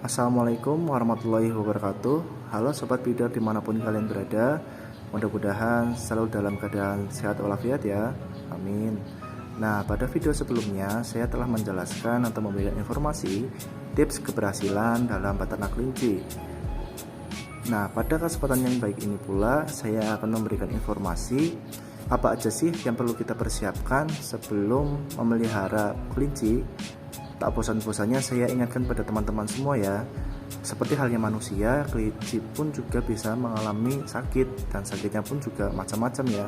Assalamualaikum warahmatullahi wabarakatuh. Halo sobat breeder dimanapun kalian berada. Mudah-mudahan selalu dalam keadaan sehat walafiat ya. Amin. Nah, pada video sebelumnya saya telah menjelaskan atau memberikan informasi tips keberhasilan dalam peternak kelinci. Nah, pada kesempatan yang baik ini pula saya akan memberikan informasi apa aja sih yang perlu kita persiapkan sebelum memelihara kelinci. Tak bosan-bosannya saya ingatkan pada teman-teman semua ya, seperti halnya manusia, kelinci pun juga bisa mengalami sakit dan sakitnya pun juga macam-macam ya.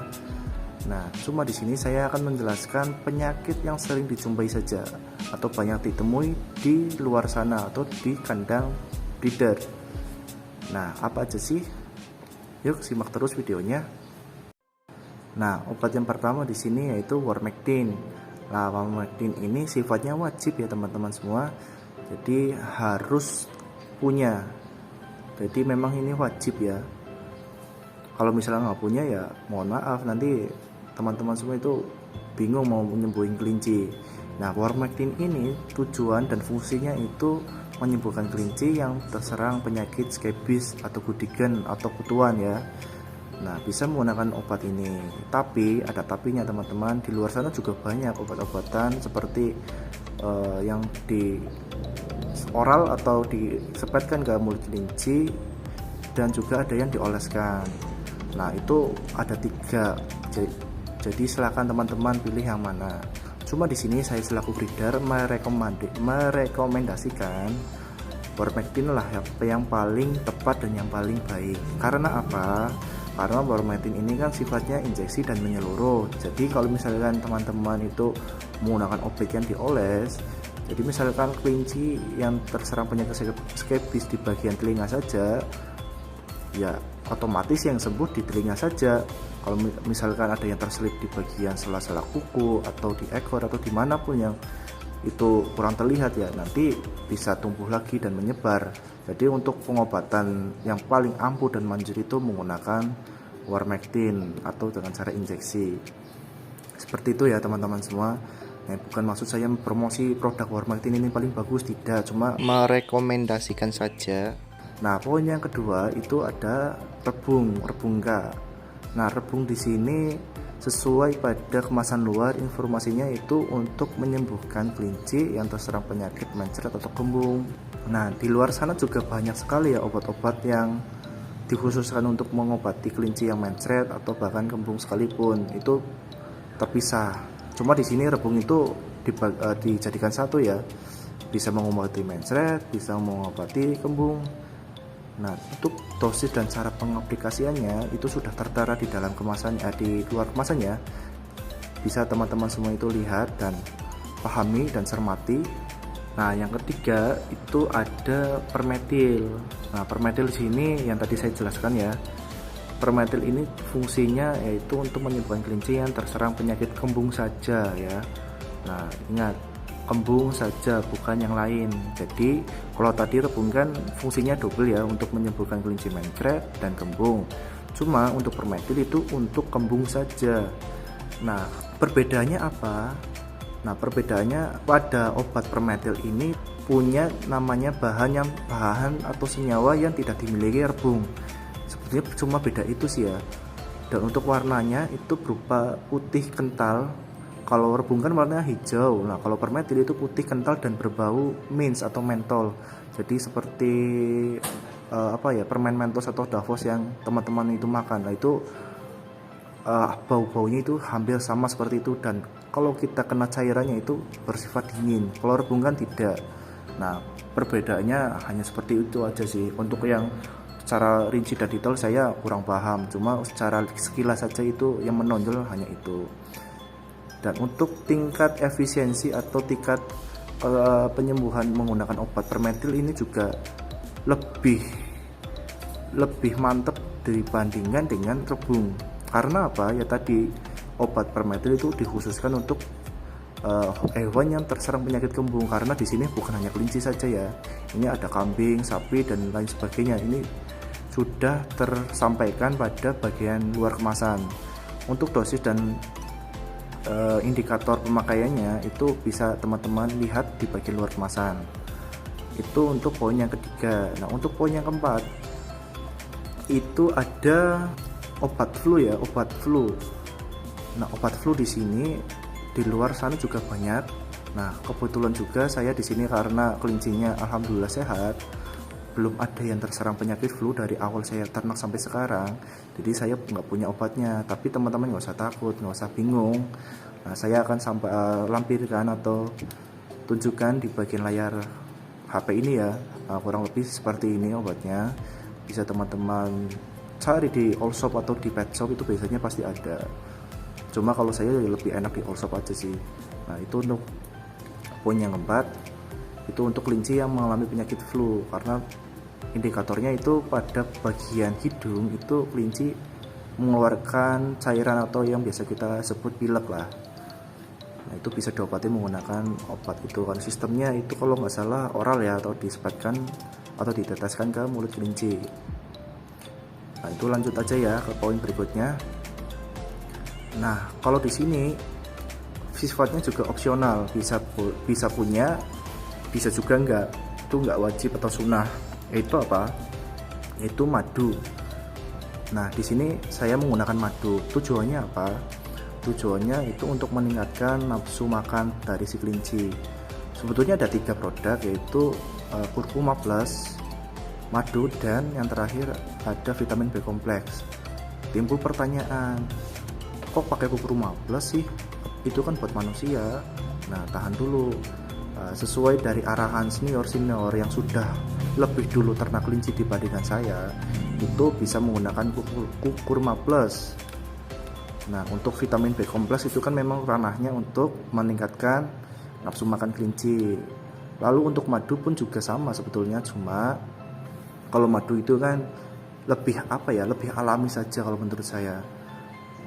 Nah, cuma di sini saya akan menjelaskan penyakit yang sering dijumpai saja atau banyak ditemui di luar sana atau di kandang breeder. Nah, apa aja sih? Yuk simak terus videonya. Nah, obat yang pertama di sini yaitu Wormectin. Nah, Wormectin ini sifatnya wajib ya teman-teman semua. Jadi harus punya. Jadi memang ini wajib ya. Kalau misalnya nggak punya ya mohon maaf, nanti teman-teman semua itu bingung mau menyembuhin kelinci. Nah, Wormectin ini tujuan dan fungsinya itu menyembuhkan kelinci yang terserang penyakit skabis atau gudigan atau kutuan ya. Nah, bisa menggunakan obat ini, tapi ada tapinya teman-teman. Di luar sana juga banyak obat-obatan seperti yang di oral atau disepetkan ke mulut kelinci, dan juga ada yang dioleskan. Nah, itu ada 3. Jadi silakan teman-teman pilih yang mana. Cuma di sini saya selaku breeder merekomendasikan Wormectin lah yang paling tepat dan yang paling baik. Karena apa? Karena Wormectin ini kan sifatnya injeksi dan menyeluruh. Jadi kalau misalkan teman-teman itu menggunakan obat yang dioles, jadi misalkan kelinci yang terserang penyakit skabis di bagian telinga saja, ya otomatis yang sembuh di telinga saja. Kalau misalkan ada yang terselip di bagian sela-sela kuku atau di ekor atau dimanapun yang itu kurang terlihat ya, nanti bisa tumbuh lagi dan menyebar. Jadi untuk pengobatan yang paling ampuh dan manjur itu menggunakan Wormectin atau dengan cara injeksi. Seperti itu ya teman-teman semua. Nah, bukan maksud saya promosi produk Wormectin ini paling bagus, tidak, cuma merekomendasikan saja. Nah, poin yang kedua itu ada rebungka. Nah, rebung di sini sesuai pada kemasan luar, informasinya itu untuk menyembuhkan kelinci yang terserang penyakit mencret atau kembung. Nah, di luar sana juga banyak sekali ya obat-obat yang dikhususkan untuk mengobati kelinci yang mencret atau bahkan kembung sekalipun, itu terpisah. Cuma di sini rebung itu dijadikan satu ya, bisa mengobati mencret, bisa mengobati kembung. Nah, untuk dosis dan cara pengaplikasiannya itu sudah tertera di dalam kemasan, di luar kemasannya. Bisa teman-teman semua itu lihat dan pahami dan cermati. Nah, yang ketiga itu ada permetil. Nah, permetil di sini yang tadi saya jelaskan ya. Permetil ini fungsinya yaitu untuk menyembuhkan kelinci yang terserang penyakit kembung saja ya. Nah, ingat, kembung saja bukan yang lain. Jadi kalau tadi rebung kan fungsinya double ya, untuk menyembuhkan kelinci mencret dan kembung. Cuma untuk permetil itu untuk kembung saja. Nah, perbedaannya apa? Nah, perbedaannya pada obat permetil ini punya namanya bahan atau senyawa yang tidak dimiliki rebung. Sebetulnya cuma beda itu sih ya. Dan untuk warnanya itu berupa putih kental. Kalau rebung kan warnanya hijau. Nah, kalau permetil itu putih kental dan berbau mint atau mentol. Jadi seperti permen Mentos atau Davos yang teman-teman itu makan. Nah, itu bau-baunya itu hampir sama seperti itu, dan kalau kita kena cairannya itu bersifat dingin. Kalau rebung kan tidak. Nah, perbedaannya hanya seperti itu aja sih. Untuk yang secara rinci dan detail saya kurang paham. Cuma secara sekilas saja itu yang menonjol hanya itu. Dan untuk tingkat efisiensi atau tingkat penyembuhan menggunakan obat permetil ini juga lebih mantap dibandingkan dengan rebung. Karena apa? Ya tadi obat permetil itu dikhususkan untuk hewan yang terserang penyakit kembung. Karena di sini bukan hanya kelinci saja ya. Ini ada kambing, sapi dan lain sebagainya. Ini sudah tersampaikan pada bagian luar kemasan. Untuk dosis dan indikator pemakaiannya itu bisa teman-teman lihat di bagian luar kemasan. Itu untuk poin yang ketiga. Nah, untuk poin yang keempat itu ada obat flu ya, obat flu. Nah, obat flu di sini di luar sana juga banyak. Nah, kebetulan juga saya di sini karena kelincinya alhamdulillah sehat, belum ada yang terserang penyakit flu dari awal saya ternak sampai sekarang. Jadi saya nggak punya obatnya. Tapi teman-teman nggak usah takut, nggak usah bingung. Nah, saya akan sampai lampirkan atau tunjukkan di bagian layar HP ini ya. Kurang lebih seperti ini obatnya. Bisa teman-teman cari di all shop atau di pet shop, itu biasanya pasti ada. Cuma kalau saya lebih enak di all shop aja sih. Nah, itu untuk poin yang keempat, itu untuk kelinci yang mengalami penyakit flu, karena indikatornya itu pada bagian hidung itu kelinci mengeluarkan cairan atau yang biasa kita sebut pilek lah. Nah, itu bisa diobati menggunakan obat itu kan. Sistemnya itu kalau nggak salah oral ya, atau disebatkan atau diteteskan ke mulut kelinci. Nah, itu lanjut aja ya ke poin berikutnya. Nah, kalau di sini sifatnya juga opsional, bisa punya, bisa juga enggak. Itu enggak wajib atau sunnah. Itu apa? Itu madu. Nah, di sini saya menggunakan madu. Tujuannya apa? Tujuannya itu untuk meningkatkan nafsu makan dari si kelinci. Sebetulnya ada 3 produk, yaitu kurkuma plus, madu, dan yang terakhir ada vitamin B kompleks. Timbul pertanyaan, kok pakai kurkuma plus sih? Itu kan buat manusia. Nah, tahan dulu. Sesuai dari arahan senior yang sudah lebih dulu ternak kelinci dibandingkan saya, itu bisa menggunakan kurkuma plus. Nah, untuk vitamin B kompleks itu kan memang ranahnya untuk meningkatkan nafsu makan kelinci. Lalu untuk madu pun juga sama sebetulnya, cuma kalau madu itu kan lebih lebih alami saja kalau menurut saya,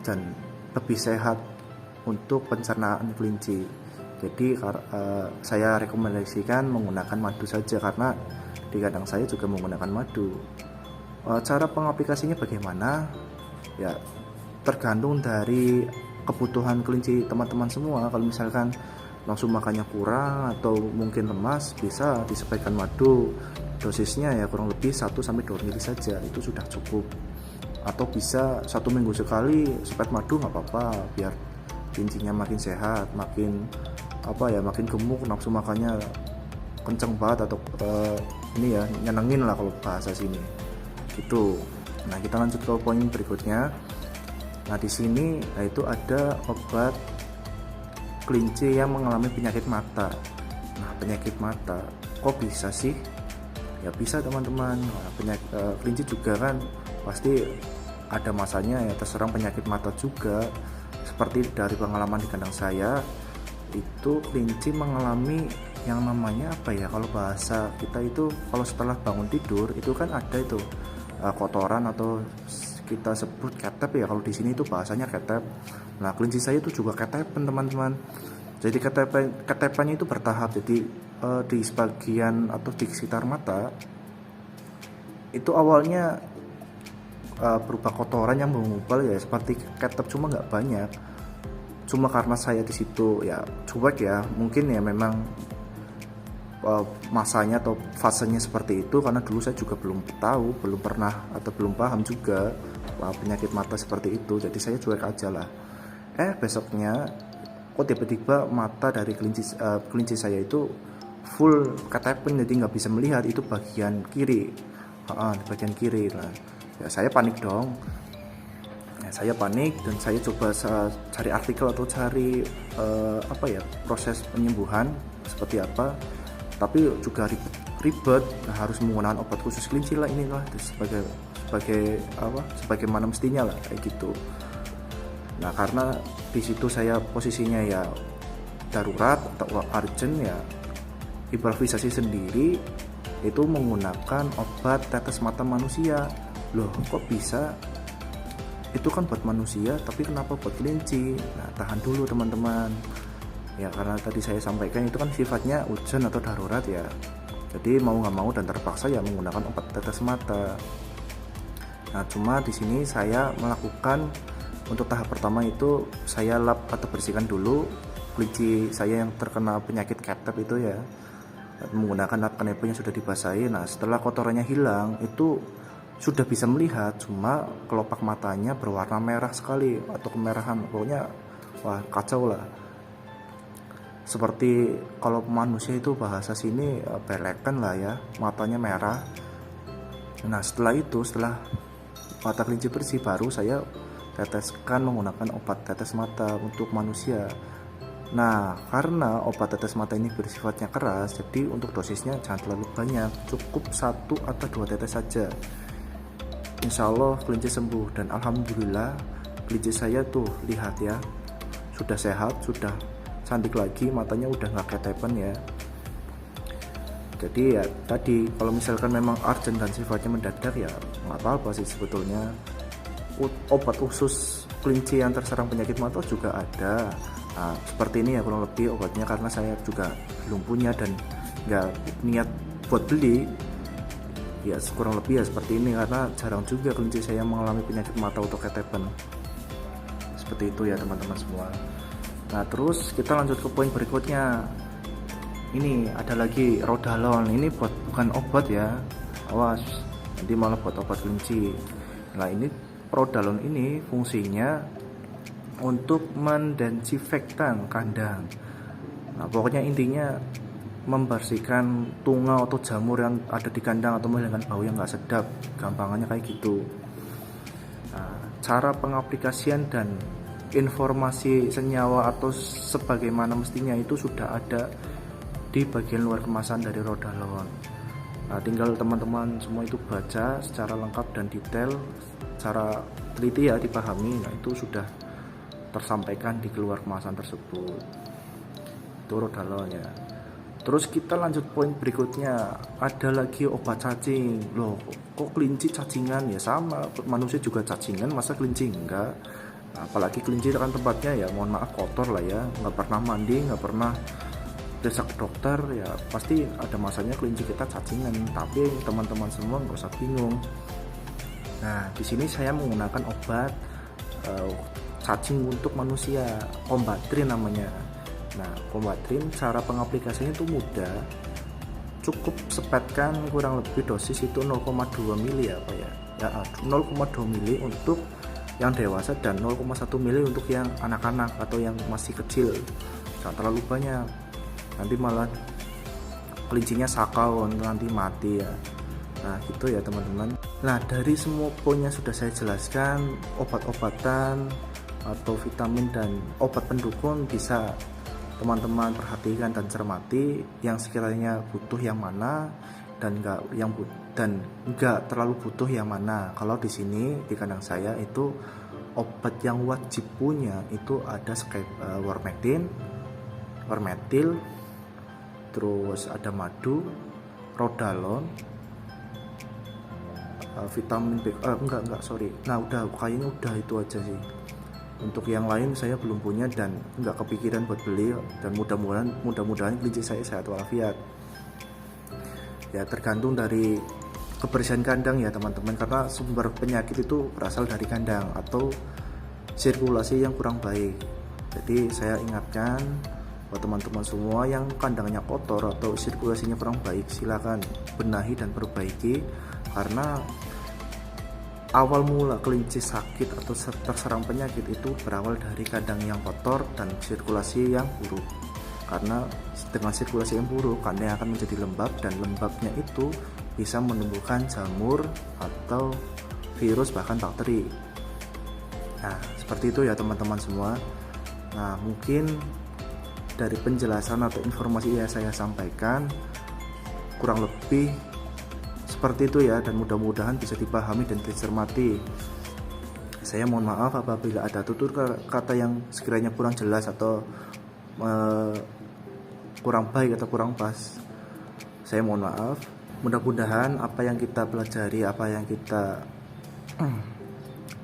dan lebih sehat untuk pencernaan kelinci. Jadi saya rekomendasikan menggunakan madu saja, karena di kandang saya juga menggunakan madu. Cara pengaplikasinya bagaimana? Ya, tergantung dari kebutuhan kelinci teman-teman semua. Kalau misalkan langsung makannya kurang atau mungkin lemas, bisa disesuaikan madu. Dosisnya ya kurang lebih 1-2 ml saja, itu sudah cukup. Atau bisa 1 minggu sekali sepet madu, nggak apa-apa, biar kelincinya makin sehat, makin makin gemuk, nafsu makannya kenceng banget, atau ini ya, nyenengin lah kalau bahasa sini gitu. Nah, kita lanjut ke poin berikutnya. Nah, di sini itu ada obat kelinci yang mengalami penyakit mata. Nah, penyakit mata kok bisa sih? Ya bisa teman-teman. Nah, kelinci juga kan pasti ada masanya ya terserang penyakit mata juga. Seperti dari pengalaman di kandang saya, itu kelinci mengalami yang namanya kalau bahasa kita itu, kalau setelah bangun tidur itu kan ada itu kotoran, atau kita sebut ketep ya, kalau di sini itu bahasanya ketep. Nah, kelinci saya itu juga ketepan teman-teman. Jadi ketepannya itu bertahap. Jadi di sebagian atau di sekitar mata itu awalnya berupa kotoran yang menggumpal ya, seperti ketep, cuma nggak banyak. Cuma karena saya di situ ya cuek ya, mungkin ya memang masanya atau fasenya seperti itu, karena dulu saya juga belum tahu, belum pernah atau belum paham juga penyakit mata seperti itu. Jadi saya cuek aja lah. Besoknya kok tiba-tiba mata dari kelinci saya itu full ketepen, jadi nggak bisa melihat, itu bagian kiri, di bagian kiri lah. Ya saya panik dong. Saya panik dan saya coba cari artikel atau cari proses penyembuhan seperti apa, tapi juga ribet, harus menggunakan obat khusus kelinci lah, inilah sebagaimana mestinya lah, kayak gitu. Nah, karena di situ saya posisinya ya darurat atau urgent ya, improvisasi sendiri itu menggunakan obat tetes mata manusia. Loh, kok bisa? Itu kan buat manusia, tapi kenapa buat kelinci? Nah, tahan dulu teman-teman. Ya, karena tadi saya sampaikan itu kan sifatnya urgent atau darurat ya. Jadi mau nggak mau dan terpaksa ya menggunakan obat tetes mata. Nah, cuma di sini saya melakukan untuk tahap pertama itu saya lap atau bersihkan dulu kelinci saya yang terkena penyakit ketep itu ya. menggunakan kanebo yang sudah dibasahi. Nah setelah kotorannya hilang itu sudah bisa melihat, cuma kelopak matanya berwarna merah sekali atau kemerahan, pokoknya wah kacau lah. Seperti kalau manusia itu bahasa sini belekan lah ya, matanya merah. Nah setelah mata kelinci bersih, baru saya teteskan menggunakan obat tetes mata untuk manusia. Nah karena obat tetes mata ini bersifatnya keras, jadi untuk dosisnya jangan terlalu banyak, cukup 1 atau 2 tetes saja. Insya Allah kelinci sembuh, dan alhamdulillah kelinci saya tuh lihat ya, sudah sehat, sudah cantik lagi, matanya udah nggak ketepen ya. Jadi ya tadi, kalau misalkan memang urgent dan sifatnya mendadak ya nggak apa-apa sih sebetulnya. Obat khusus kelinci yang terserang penyakit mata juga ada. Nah, seperti ini ya kurang lebih obatnya, karena saya juga belum punya dan nggak niat buat beli. Ya kurang lebih ya seperti ini, karena jarang juga kelinci saya mengalami penyakit mata atau ketepen. Seperti itu ya teman-teman semua. Nah terus kita lanjut ke poin berikutnya. Ini ada lagi Rodalon. Ini bukan obat ya, awas nanti malah buat obat kelinci. Nah ini Rodalon ini fungsinya untuk mendesinfektan kandang. Nah pokoknya intinya membersihkan tungau atau jamur yang ada di kandang atau menghilangkan bau yang nggak sedap, gampangannya kayak gitu. Nah, cara pengaplikasian dan informasi senyawa atau sebagaimana mestinya itu sudah ada di bagian luar kemasan dari Rodalon. Nah, tinggal teman-teman semua itu baca secara lengkap dan detail, secara teliti ya dipahami. Nah itu sudah tersampaikan di keluar kemasan tersebut. Itu Rodalon ya. Terus kita lanjut poin berikutnya, ada lagi obat cacing. Loh kok kelinci cacingan? Ya sama, manusia juga cacingan, masa kelinci enggak? Nah, apalagi kelinci kan tempatnya ya mohon maaf kotor lah ya, nggak pernah mandi, nggak pernah desak dokter, ya pasti ada masanya kelinci kita cacingan. Tapi teman-teman semua nggak usah bingung. Nah di sini saya menggunakan obat cacing untuk manusia, Combatrin namanya. Nah Combatrin cara pengaplikasinya itu mudah, cukup sepetkan kurang lebih dosis itu 0,2 mili apa ya, 0,2 mili untuk yang dewasa dan 0,1 mili untuk yang anak-anak atau yang masih kecil. Jangan terlalu banyak, nanti malah kelincinya sakau, nanti mati ya. Nah gitu ya teman-teman. Nah dari semua poinnya sudah saya jelaskan, obat-obatan atau vitamin dan obat pendukung bisa teman-teman perhatikan dan cermati yang sekiranya butuh yang mana dan enggak terlalu butuh yang mana. Kalau di sini di kandang saya itu obat yang wajib punya itu ada Wormetil, terus ada madu, Rodalon, vitamin B, nah kayaknya udah itu aja sih. Untuk yang lain saya belum punya dan nggak kepikiran buat beli, dan mudah-mudahan kelinci saya sehat walafiat. Ya tergantung dari kebersihan kandang ya teman-teman, karena sumber penyakit itu berasal dari kandang atau sirkulasi yang kurang baik. Jadi saya ingatkan buat teman-teman semua yang kandangnya kotor atau sirkulasinya kurang baik, silakan benahi dan perbaiki, karena awal mula kelinci sakit atau terserang penyakit itu berawal dari kandang yang kotor dan sirkulasi yang buruk. Karena dengan sirkulasi yang buruk, kandang akan menjadi lembab, dan lembabnya itu bisa menumbuhkan jamur atau virus bahkan bakteri. Nah seperti itu ya teman-teman semua. Nah mungkin dari penjelasan atau informasi yang saya sampaikan kurang lebih seperti itu ya, dan mudah-mudahan bisa dipahami dan dicermati. Saya mohon maaf apabila ada tutur kata yang sekiranya kurang jelas atau kurang baik atau kurang pas. Saya mohon maaf. Mudah-mudahan apa yang kita pelajari, apa yang kita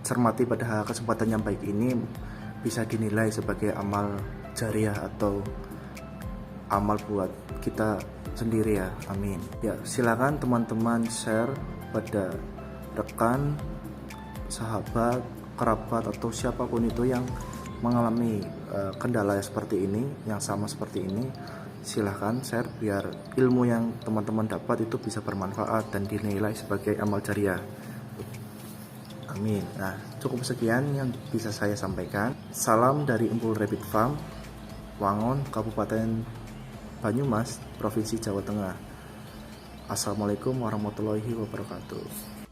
cermati pada kesempatan yang baik ini bisa dinilai sebagai amal jariah atau amal buat kita sendiri ya, amin. Ya silakan teman-teman share pada rekan, sahabat, kerabat atau siapapun itu yang mengalami kendala seperti ini, yang sama seperti ini. silahkan share biar ilmu yang teman-teman dapat itu bisa bermanfaat dan dinilai sebagai amal jariah. Amin. Nah, cukup sekian yang bisa saya sampaikan. Salam dari Empul Rabbit Farm, Wangon, Kabupaten Banyumas, Provinsi Jawa Tengah. Assalamualaikum warahmatullahi wabarakatuh.